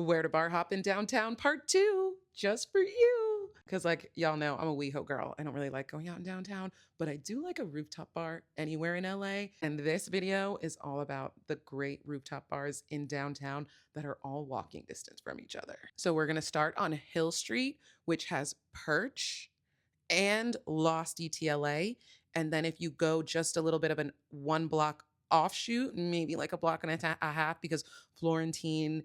Where to bar hop in downtown part 2, just for you. Because like y'all know, I'm a WeHo girl. I don't really like going out in downtown, but I do like a rooftop bar anywhere in LA. And this video is all about the great rooftop bars in downtown that are all walking distance from each other. So we're gonna start on Hill Street, which has Perch and Lost ETLA. And then if you go just a little bit of an 1 block offshoot, maybe like a block and a half, because Florentine's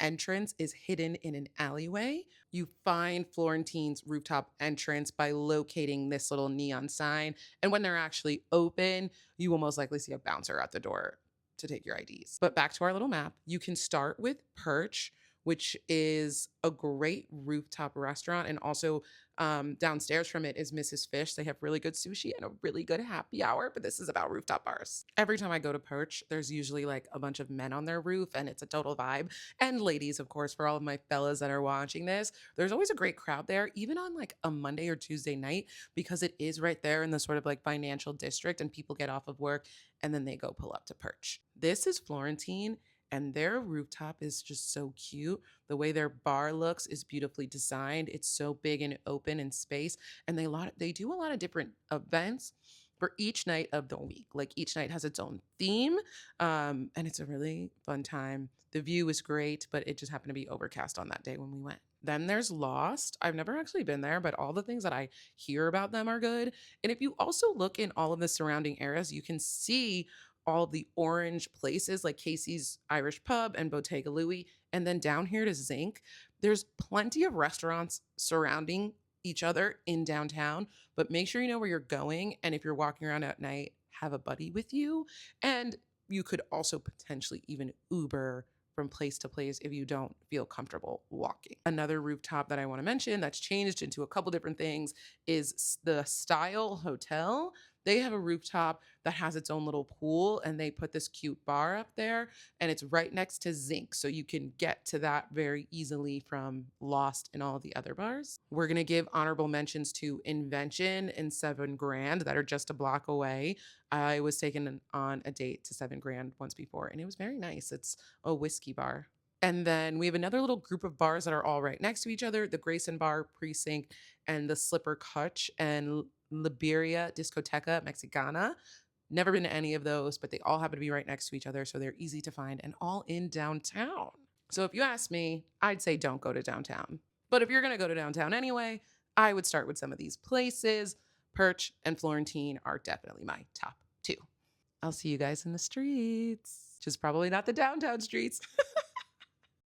entrance is hidden in an alleyway, you find Florentine's rooftop entrance by locating this little neon sign. And when they're actually open, you will most likely see a bouncer at the door to take your IDs. But back to our little map, you can start with Perch, which is a great rooftop restaurant. And also downstairs from it is Mrs. Fish. They have really good sushi and a really good happy hour, but this is about rooftop bars. Every time I go to Perch, there's usually like a bunch of men on their roof and it's a total vibe. And ladies, of course, for all of my fellas that are watching this, there's always a great crowd there, even on like a Monday or Tuesday night, because it is right there in the sort of like financial district and people get off of work and then they go pull up to Perch. This is Florentine. And their rooftop is just so cute. The way their bar looks is beautifully designed. It's so big and open in space. And they do a lot of different events for each night of the week. Like each night has its own theme. And it's a really fun time. The view is great, but it just happened to be overcast on that day when we went. Then there's Lost. I've never actually been there, but all the things that I hear about them are good. And if you also look in all of the surrounding areas, you can see all the orange places like Casey's Irish Pub and Bottega Louie. And then down here to Zinc, there's plenty of restaurants surrounding each other in downtown, but make sure you know where you're going. And if you're walking around at night, have a buddy with you. And you could also potentially even Uber from place to place if you don't feel comfortable walking. Another rooftop that I want to mention that's changed into a couple different things is the Style Hotel. They have a rooftop that has its own little pool and they put this cute bar up there and it's right next to Zinc. So you can get to that very easily from Lost and all the other bars. We're going to give honorable mentions to Invention and 7 Grand that are just a block away. I was taken on a date to 7 Grand once before and it was very nice. It's a whiskey bar. And then we have another little group of bars that are all right next to each other, the Grayson Bar Precinct and the Slipper Kutch and Liberia Discoteca Mexicana. Never been to any of those, but they all happen to be right next to each other, so they're easy to find and all in downtown. So if you ask me, I'd say don't go to downtown. But if you're going to go to downtown anyway, I would start with some of these places. Perch and Florentine are definitely my top 2. I'll see you guys in the streets. Just probably not the downtown streets.